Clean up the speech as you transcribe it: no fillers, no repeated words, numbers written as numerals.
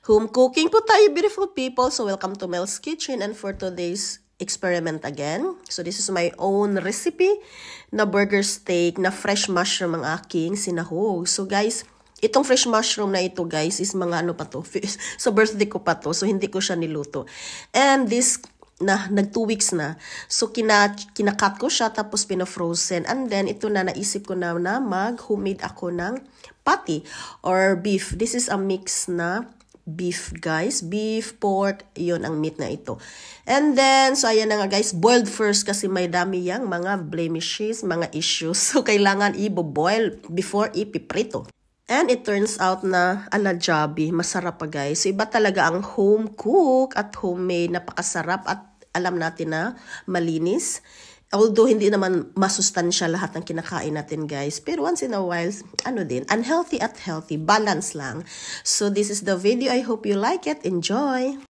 Home cooking po tayo, beautiful people. So welcome to Mel's Kitchen, and for today's experiment again. So this is my own recipe na burger steak na fresh mushroom ang aking sinahog. So guys, itong fresh mushroom na ito guys is mga ano pa to. So birthday ko pa to. So hindi ko siya niluto. And this nag 2 weeks na. So kinakat ko siya tapos pina-frozen. And then ito na naisip ko na mag-homemade ako ng patty or beef. This is a mix na beef guys, beef, pork, yun ang meat na ito. And then, so ayan na nga guys, boiled first kasi may dami yang mga blemishes, mga issues. So kailangan i-boil before ipiprito. And it turns out na ala jabi, masarap pa guys. So iba talaga ang home cook at homemade, napakasarap at alam natin na malinis. Although hindi naman masustansya lahat ng kinakain natin guys. Pero once in a while, ano din, unhealthy at healthy, balance lang. So this is the video. I hope you like it. Enjoy!